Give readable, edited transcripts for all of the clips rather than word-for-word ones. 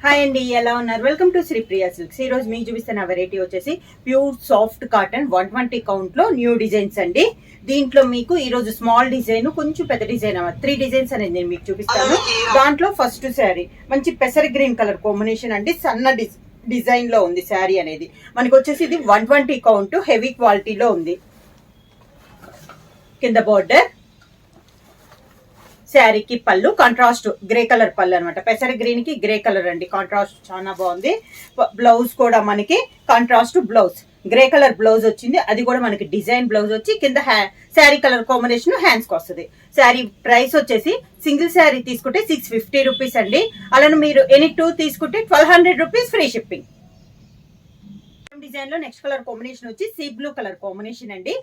Hi అండి, ఎలా ఉన్నారు? Welcome to Sripriya silks. ఈ రోజు మీకు చూపిస్తున్న వెరైటీ వచ్చేసి ప్యూర్ సాఫ్ట్ కాటన్ 120 కౌంట్ లో న్యూ డిజైన్స్ అండి. దీంట్లో మీకు ఈ రోజు స్మాల్ డిజైన్, కొంచెం పెద్ద డిజైన్, 3 డిజైన్స్ అనేది నేను మీకు చూపిస్తాను. దాంట్లో ఫస్ట్ శారీ మంచి పెసర గ్రీన్ కలర్ కాంబినేషన్ అండి. సన్న డిజైన్ లో ఉంది శారీ అనేది. మనకి వచ్చేసి ఇది 120 కౌంట్, హెవీ క్వాలిటీలో ఉంది. కింద బోర్డర్, శారీకి పళ్ళు కాంట్రాస్ట్ గ్రే కలర్ పళ్ళు అనమాట. పెసర గ్రీన్ కి గ్రే కలర్ అండి, కాంట్రాస్ట్ చాలా బాగుంది. బ్లౌజ్ కూడా మనకి contrast blouse, grey colour blouse వచ్చింది. అది కూడా మనకి డిజైన్ బ్లౌజ్ వచ్చి కింద శారీ కలర్ కాంబినేషన్ హ్యాండ్స్ కి వస్తుంది. శారీ ప్రైస్ వచ్చేసి సింగిల్ శారీ తీసుకుంటే 650 రూపీస్ అండి. అలానే మీరు ఎనీ 2 తీసుకుంటే 1200 రూపీస్ ఫ్రీ షిప్పింగ్. డిజైన్ లో నెక్స్ట్ కలర్ కాంబినేషన్ వచ్చి సీ బ్లూ కలర్ కాంబినేషన్ అండి.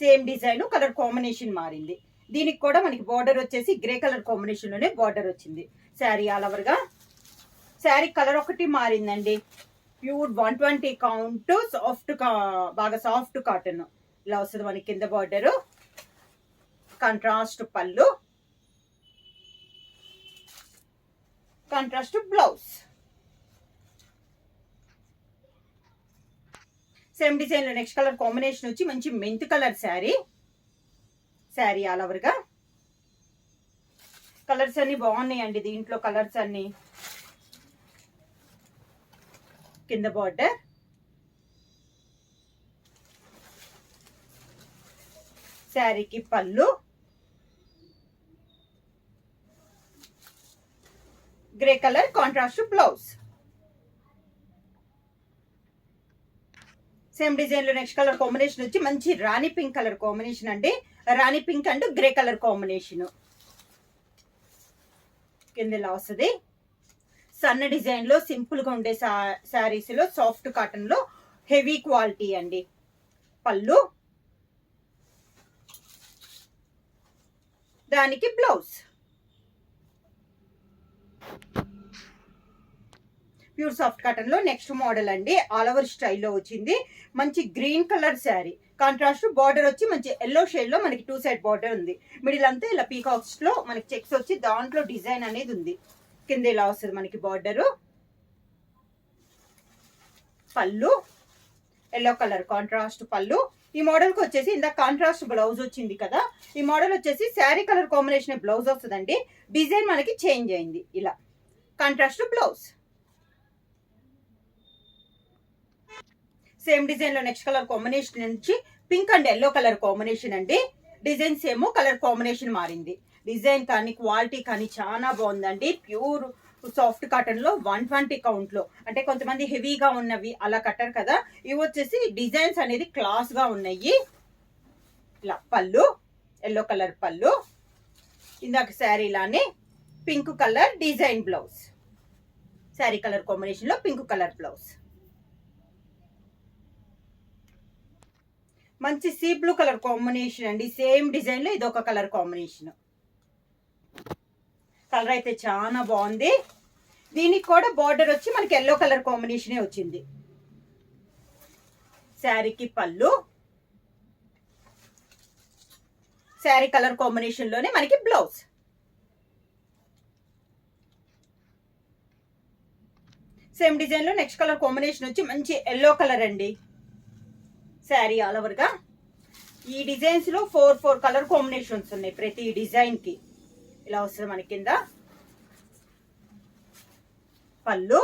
సేమ్ డిజైన్, కలర్ కాంబినేషన్ మారింది. దీనికి కూడా మనకి బార్డర్ వచ్చేసి గ్రే కలర్ కాంబినేషన్ లోనే బార్డర్ వచ్చింది. శారీ ఆల్ ఓవర్ గా శారీ కలర్ ఒకటి మారిందండి. ప్యూర్ 120 కౌంట్, సాఫ్ట్, బాగా సాఫ్ట్ కాటన్ ఇలా వస్తుంది మనకి. కింద బార్డర్, కాంట్రాస్ట్ పళ్ళు, కాంట్రాస్ట్ బ్లౌజ్. సేమ్ డిజైన్ లో నెక్స్ట్ కలర్ కాంబినేషన్ వచ్చి మంచి mint colour sari. Sari all over గా కలర్స్ అన్ని బాగున్నాయండి. దీంట్లో కలర్స్ అన్ని. కింద బార్డర్, శారీకి పళ్ళు, grey colour contrast blouse. Same design లో నెక్స్ట్ కలర్ కాంబినేషన్ వచ్చి మంచి రాణి పింక్ కలర్ కాంబినేషన్ అండి. Rani pink and grey colour combination కింద ఇలా వస్తుంది. సన్న డిజైన్ లో సింపుల్ గా ఉండే శారీస్ లో సాఫ్ట్ కాటన్ లో హెవీ క్వాలిటీ అండి. పళ్ళు, దానికి బ్లౌజ్. ప్యూర్ సాఫ్ట్ కాటన్ లో నెక్స్ట్ మోడల్ అండి. ఆల్ ఓవర్ స్టైల్లో వచ్చింది. మంచి green colour sari, contrast border వచ్చి మంచి ఎల్లో షేడ్ లో మనకి 2 సైడ్ బార్డర్ ఉంది. మిడిల్ అంతా ఇలా పీకాక్స్ లో మనకి చెక్స్ వచ్చి దాంట్లో డిజైన్ అనేది ఉంది. కింద ఇలా వస్తుంది మనకి బార్డర్. పళ్ళు ఎల్లో కలర్ కాంట్రాస్ట్ పళ్ళు. ఈ మోడల్ కి వచ్చేసి ఇంత కాంట్రాస్ట్ బ్లౌజ్ వచ్చింది కదా. ఈ మోడల్ వచ్చేసి శారీ కలర్ కాంబినేషన్ బ్లౌజ్ వస్తుందండి. డిజైన్ మనకి చేంజ్ అయింది. ఇలా కాంట్రాస్ట్ బ్లౌజ్. సేమ్ డిజైన్ లో నెక్స్ట్ కలర్ కాంబినేషన్ నుంచి pink and yellow colour combination అండి. డిజైన్స్ ఏమో కలర్ కాంబినేషన్ మారింది. డిజైన్ కానీ క్వాలిటీ కానీ చాలా బాగుందండి. ప్యూర్ సాఫ్ట్ కాటన్ లో 120 కౌంట్ లో, అంటే కొంతమంది హెవీగా ఉన్నవి అలా కట్టారు కదా. ఇవి వచ్చేసి డిజైన్స్ అనేది క్లాస్ గా ఉన్నాయి. ఇలా పళ్ళు, ఎల్లో కలర్ పళ్ళు. ఇందాక శారీ లానే pink colour design blouse. Sari colour combination లో పింక్ కలర్ బ్లౌజ్. మంచి సీ బ్లూ కలర్ కాంబినేషన్ అండి. సేమ్ డిజైన్ లో ఇదొక కలర్ కాంబినేషన్. కలర్ అయితే చాలా బాగుంది. దీనికి కూడా బార్డర్ వచ్చి మనకి ఎల్లో కలర్ కాంబినేషనే వచ్చింది. శారీకి పళ్ళు, శారీ కలర్ కాంబినేషన్ లోనే మనకి బ్లౌజ్. సేమ్ డిజైన్ లో నెక్స్ట్ కలర్ కాంబినేషన్ వచ్చి మంచి ఎల్లో కలర్ అండి. శారీ ఆల్ ఓవర్ గా ఈ డిజైన్స్ లో 4 కలర్ కాంబినేషన్స్ ఉన్నాయి. ప్రతి డిజైన్ కి ఇలా వస్తుంది మనకి. కింద పళ్ళు,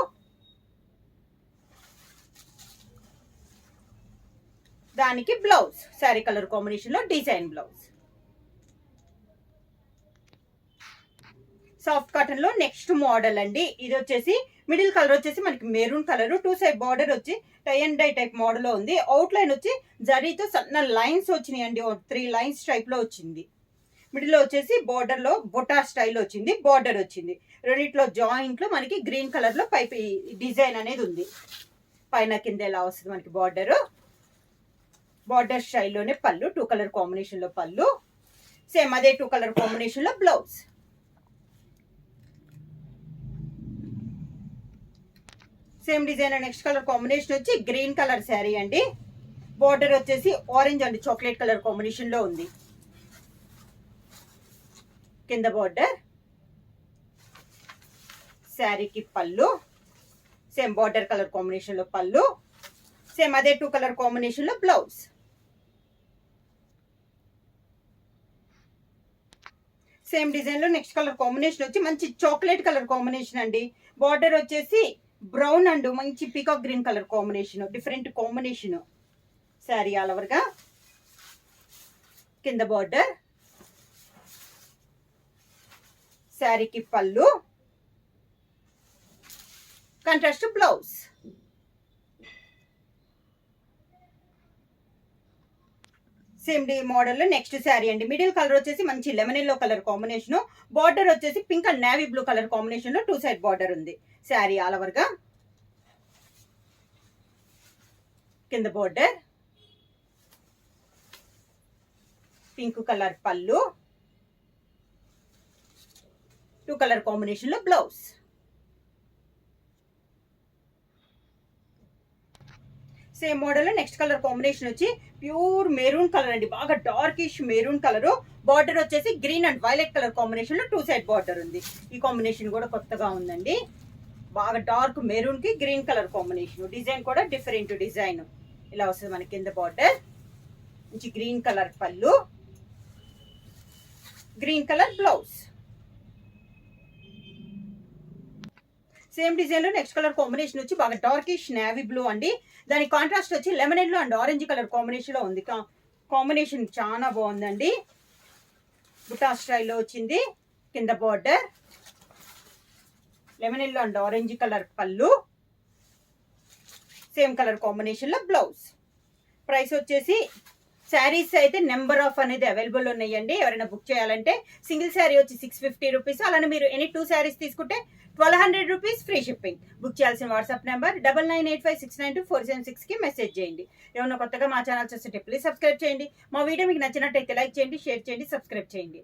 దానికి బ్లౌజ్. శారీ కలర్ కాంబినేషన్ లో డిజైన్ బ్లౌజ్. సాఫ్ట్ కాటన్ లో నెక్స్ట్ మోడల్ అండి. ఇది వచ్చేసి మిడిల్ కలర్ వచ్చేసి మనకి మెరూన్ కలర్, 2 సైడ్ బార్డర్ వచ్చి tie and die type model లో ఉంది. అవుట్ లైన్ వచ్చి జరీతో సన్న లైన్స్ వచ్చినాయి అండి. 3 లైన్స్ టైప్ లో వచ్చింది. మిడిల్ లో వచ్చేసి బార్డర్ లో బొటా స్టైల్ వచ్చింది. బార్డర్ వచ్చింది. రెండిట్లో జాయింట్ లో మనకి గ్రీన్ కలర్ లో పైప్ డిజైన్ అనేది ఉంది. పైన కింద ఎలా వస్తుంది మనకి బార్డర్. బార్డర్ స్టైల్లోనే పళ్ళు, 2 కలర్ కాంబినేషన్ లో పళ్ళు. సేమ్ అదే 2 కలర్ కాంబినేషన్ లో blouse. Same design next colour combination వచ్చి గ్రీన్ కలర్ శారీ అండి. బార్డర్ వచ్చేసి orange and chocolate colour combination లో ఉంది. కింద బార్డర్, శారీకి పళ్ళు, సేమ్ బార్డర్ కలర్ కాంబినేషన్ లో పళ్ళు, సేమ్ అదే 2 కలర్ కాంబినేషన్ లో బ్లౌజ్. సేమ్ డిజైన్ లో నెక్స్ట్ కలర్ కాంబినేషన్ వచ్చి మంచి చాక్లెట్ కలర్ కాంబినేషన్ అండి. బార్డర్ వచ్చేసి బ్రౌన్ అండ్ మంచి peacock green colour combination, different combination. Sari all over గా కింద బార్డర్, శారీకి పళ్ళు, కాంట్రాస్ట్ బ్లౌజ్. సేమ్ డి మోడల్ లో నెక్స్ట్ శారీ అండి. మిడిల్ కలర్ వచ్చేసి మంచి lemon yellow colour combination, border వచ్చేసి pink and navy blue colour combination లో 2 సైడ్ బార్డర్ ఉంది. శారీ ఆల్ ఓవర్ గా కింద బార్డర్, పింక్ కలర్ పళ్ళు, 2 కలర్ కాంబినేషన్ లో blouse. Same model next colour combination వచ్చి ప్యూర్ మెరూన్ కలర్ అండి, బాగా డార్కిష్ మెరూన్ కలర్. బార్డర్ వచ్చేసి green and violet colour combination లో 2 సైడ్ బార్డర్ ఉంది. ఈ కాంబినేషన్ కూడా కొత్తగా ఉందండి. బాగా డార్క్ మెరూన్ కి గ్రీన్ కలర్ కాంబినేషన్, డిజైన్ కూడా డిఫరెంట్ డిజైన్. ఇలా వస్తుంది మనకి కింద బార్డర్, మంచి గ్రీన్ కలర్ పళ్ళు, green colour blouse. Same design లో నెక్స్ట్ కలర్ కాంబినేషన్ వచ్చి బాగా డార్కిష్ నేవీ బ్లూ అండి. దాని కాంట్రాస్ట్ వచ్చి lemon yellow and orange colour combination లో ఉంది. కాంబినేషన్ చాలా బాగుందండి. బుటా స్టైల్లో వచ్చింది. కింద border, lemon yellow and orange colour పళ్ళు, సేమ్ కలర్ కాంబినేషన్ లో బ్లౌజ్. ప్రైస్ వచ్చేసి శారీస్ అయితే నెంబర్ ఆఫ్ అనేది అవైలబుల్ ఉన్నాయండి. ఎవరైనా బుక్ చేయాలంటే సింగిల్ శారీ వచ్చి 650 రూపీస్. అలానే మీరు ఎనీ 2 శారీస్ తీసుకుంటే 1200 రూపీస్ ఫ్రీ షిప్పింగ్. బుక్ చేయాల్సిన వాట్సాప్ నెంబర్ 9985692476 కి మెసేజ్ చేయండి. ఏమన్నా కొత్తగా మా ఛానల్ చూస్తుంటే ప్లీజ్ సబ్స్క్రైబ్ చేయండి. మా వీడియో మీకు నచ్చినట్టయితే లైక్ చేయండి, షేర్ చేయండి, సబ్స్క్రైబ్ చేయండి.